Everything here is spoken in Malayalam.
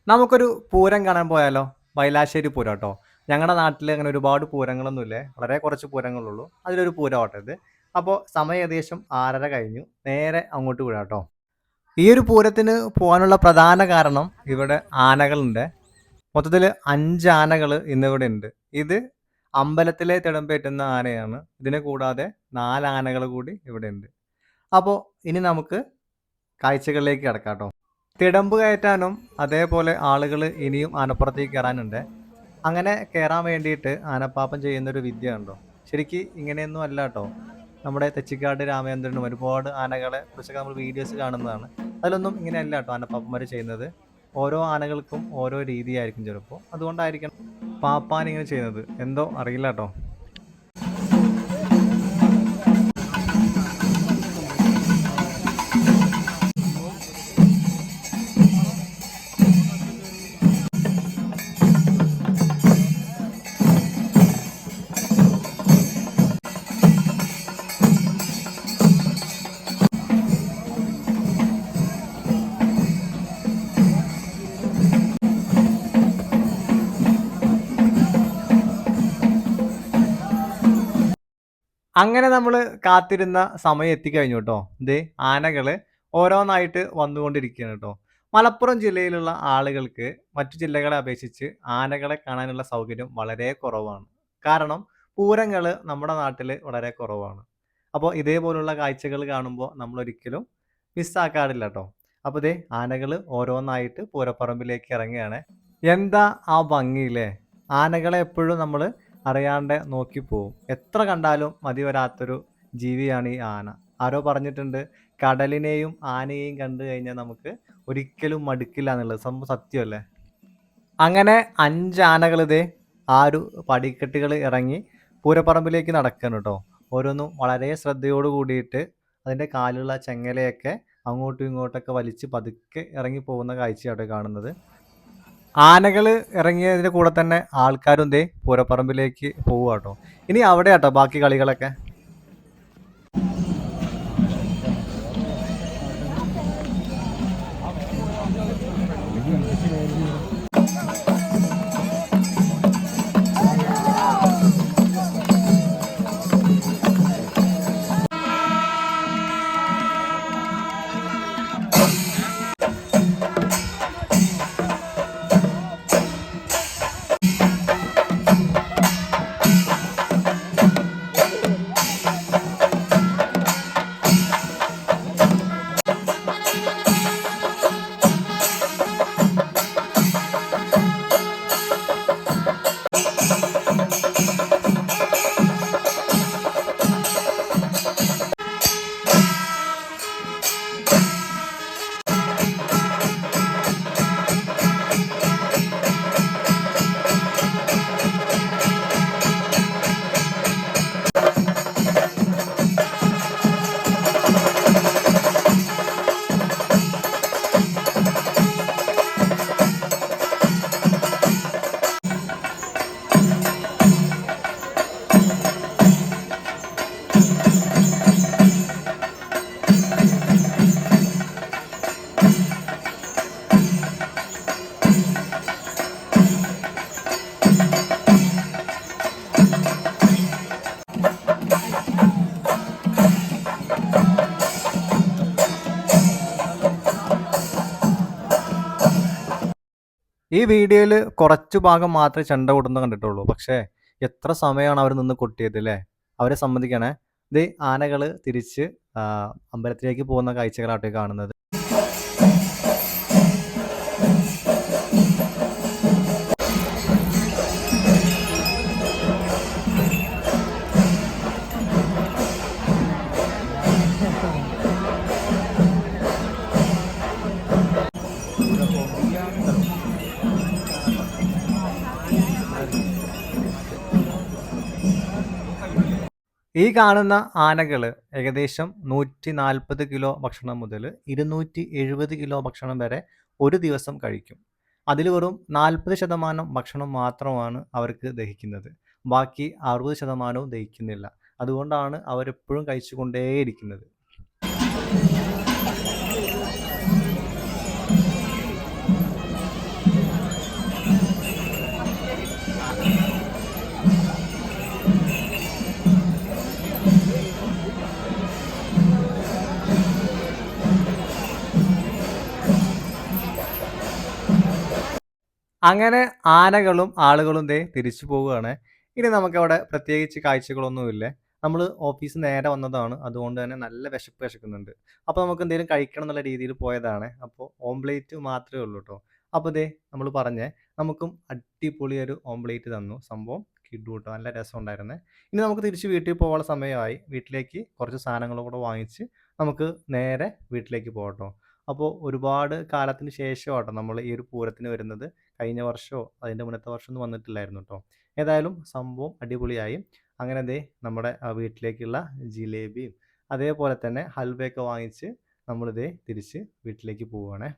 നമുക്കൊരു പൂരം കാണാൻ പോയാലോ? മൈലാശ്ശേരി പൂരം ട്ടോ. ഞങ്ങളുടെ നാട്ടിൽ അങ്ങനെ ഒരുപാട് പൂരങ്ങളൊന്നുമില്ലേ. വളരെ കുറച്ച് പൂരങ്ങളുള്ളൂ. അതിലൊരു പൂരമാട്ടോ ഇത്. അപ്പോൾ സമയം ഏകദേശം 6:30 കഴിഞ്ഞു. നേരെ അങ്ങോട്ട് വിടാം ട്ടോ. ഈ ഒരു പൂരത്തിന് പോകാനുള്ള പ്രധാന കാരണം ഇവിടെ ആനകളുണ്ട്. മൊത്തത്തിൽ 5 ആനകൾ ഇന്നിവിടെ ഉണ്ട്. ഇത് അമ്പലത്തിലെ തിടമ്പേറ്റുന്ന ആനയാണ്. ഇതിനെ കൂടാതെ 4 ആനകൾ കൂടി ഇവിടെ ഉണ്ട്. അപ്പോൾ ഇനി നമുക്ക് കാഴ്ചകളിലേക്ക് കിടക്കാം ട്ടോ. തിടമ്പ് കയറ്റാനും അതേപോലെ ആളുകൾ ഇനിയും ആനപ്പുറത്തേക്ക് കയറാനുണ്ട്. അങ്ങനെ കയറാൻ വേണ്ടിയിട്ട് ആനപ്പാപ്പൻ ചെയ്യുന്നൊരു വിദ്യ ഉണ്ടോ, ശരിക്ക് ഇങ്ങനെയൊന്നും അല്ല കേട്ടോ. നമ്മുടെ തെച്ചിക്കാട് രാമചന്ദ്രനും ഒരുപാട് ആനകളെ കുറിച്ചൊക്കെ നമ്മൾ വീഡിയോസ് കാണുന്നതാണ്. അതിലൊന്നും ഇങ്ങനെയല്ല കേട്ടോ ആനപ്പാപ്പന്മാർ ചെയ്യുന്നത്. ഓരോ ആനകൾക്കും ഓരോ രീതിയായിരിക്കും ചിലപ്പോൾ. അതുകൊണ്ടായിരിക്കണം പാപ്പാൻ ഇങ്ങനെ ചെയ്യുന്നത്. എന്തോ അറിയില്ല കേട്ടോ. അങ്ങനെ നമ്മൾ കാത്തിരുന്ന സമയം എത്തിക്കഴിഞ്ഞു കേട്ടോ. ദേ ആനകൾ ഓരോന്നായിട്ട് വന്നുകൊണ്ടിരിക്കുകയാണ് കേട്ടോ. മലപ്പുറം ജില്ലയിലുള്ള ആളുകൾക്ക് മറ്റു ജില്ലകളെ അപേക്ഷിച്ച് ആനകളെ കാണാനുള്ള സൗകര്യം വളരെ കുറവാണ്. കാരണം പൂരങ്ങൾ നമ്മുടെ നാട്ടിൽ വളരെ കുറവാണ്. അപ്പോൾ ഇതേപോലുള്ള കാഴ്ചകൾ കാണുമ്പോൾ നമ്മൾ ഒരിക്കലും മിസ്സാക്കാറില്ല കേട്ടോ. അപ്പോൾ ദേ ആനകൾ ഓരോന്നായിട്ട് പൂരപ്പറമ്പിലേക്ക് ഇറങ്ങുകയാണ്. എന്താ ആ ഭംഗിയില്ലേ! ആനകളെ എപ്പോഴും നമ്മൾ അറിയാണ്ട് നോക്കിപ്പോവും. എത്ര കണ്ടാലും മതി വരാത്തൊരു ജീവിയാണ് ഈ ആന. ആരോ പറഞ്ഞിട്ടുണ്ട്, കടലിനെയും ആനയെയും കണ്ടു കഴിഞ്ഞാൽ നമുക്ക് ഒരിക്കലും മടുക്കില്ല എന്നുള്ളത്. സംഭവം സത്യമല്ലേ? അങ്ങനെ 5 ആനകൾ ഇതേ ആ ഒരു പടിക്കെട്ടുകൾ ഇറങ്ങി പൂരപ്പറമ്പിലേക്ക് നടക്കുകയാണ് കേട്ടോ. ഓരോന്നും വളരെ ശ്രദ്ധയോട് കൂടിയിട്ട് അതിൻ്റെ കാലുള്ള ചെങ്ങലയൊക്കെ അങ്ങോട്ടും ഇങ്ങോട്ടൊക്കെ വലിച്ച് പതുക്കെ ഇറങ്ങി പോകുന്ന കാഴ്ചയാണ് കാണുന്നത്. ആനകൾ ഇറങ്ങിയതിൻ്റെ കൂടെ തന്നെ ആൾക്കാരും ദേ പൂരപ്പറമ്പിലേക്ക് പോവുക. ഇനി അവിടെയാട്ടോ ബാക്കി കളികളൊക്കെ. ഈ വീഡിയോയിൽ കുറച്ചു ഭാഗം മാത്രമേ ചെണ്ട കൊട്ടുന്നത് കണ്ടിട്ടുള്ളൂ. പക്ഷേ എത്ര സമയമാണ് അവർ നിന്ന് കൊട്ടിയത് അല്ലേ! അവരെ സമ്മതിക്കണേ. ഇത് ആനകൾ തിരിച്ച് അമ്പലത്തിലേക്ക് പോകുന്ന കാഴ്ചകളാട്ടെ കാണുന്നത്. ഈ കാണുന്ന ആനകൾ ഏകദേശം 140 കിലോ ഭക്ഷണം മുതൽ 270 കിലോ ഭക്ഷണം വരെ ഒരു ദിവസം കഴിക്കും. അതിൽ വെറും 40% ഭക്ഷണം മാത്രമാണ് അവർക്ക് ദഹിക്കുന്നത്. ബാക്കി 60% ദഹിക്കുന്നില്ല. അതുകൊണ്ടാണ് അവരെപ്പോഴും കഴിച്ചുകൊണ്ടേയിരിക്കുന്നത്. അങ്ങനെ ആനകളും ആളുകളും ദേ തിരിച്ചു പോവുകയാണ്. ഇനി നമുക്കവിടെ പ്രത്യേകിച്ച് കാഴ്ചകളൊന്നുമില്ല. നമ്മള് ഓഫീസ് നേരെ വന്നതാണ്. അതുകൊണ്ട് തന്നെ നല്ല വിശപ്പ് വെശക്കുന്നുണ്ട്. അപ്പൊ നമുക്ക് എന്തേലും കഴിക്കണം എന്നുള്ള രീതിയിൽ പോയതാണ്. അപ്പൊ ഓംപ്ലേറ്റ് മാത്രമേ ഉള്ളൂ ട്ടോ. അപ്പൊ ദേ നമ്മള് പറഞ്ഞേ നമുക്കും അടിപൊളി ഒരു ഓംപ്ലേറ്റ് തന്നു. സംഭവം കിടു ട്ടോ. നല്ല രസമുണ്ടായിരുന്നേ. ഇനി നമുക്ക് തിരിച്ച് വീട്ടിൽ പോകാനുള്ള സമയമായി. വീട്ടിലേക്ക് കുറച്ച് സാധനങ്ങളും കൂടെ വാങ്ങിച്ച് നമുക്ക് നേരെ വീട്ടിലേക്ക് പോകാട്ടോ. അപ്പോൾ ഒരുപാട് കാലത്തിന് ശേഷമാട്ടോ നമ്മൾ ഈ ഒരു പൂരത്തിന് വരുന്നത്. കഴിഞ്ഞ വർഷമോ അതിൻ്റെ മുന്നത്തെ വർഷമൊന്നും വന്നിട്ടില്ലായിരുന്നു ട്ടോ. ഏതായാലും സംഭവം അടിപൊളിയായി. അങ്ങനെ ദേ നമ്മുടെ വീട്ടിലേക്കുള്ള ജിലേബിയും അതേപോലെ തന്നെ ഹൽവയൊക്കെ വാങ്ങിച്ച് നമ്മൾ ദേ തിരിച്ച് വീട്ടിലേക്ക് പോവുകയാണേ.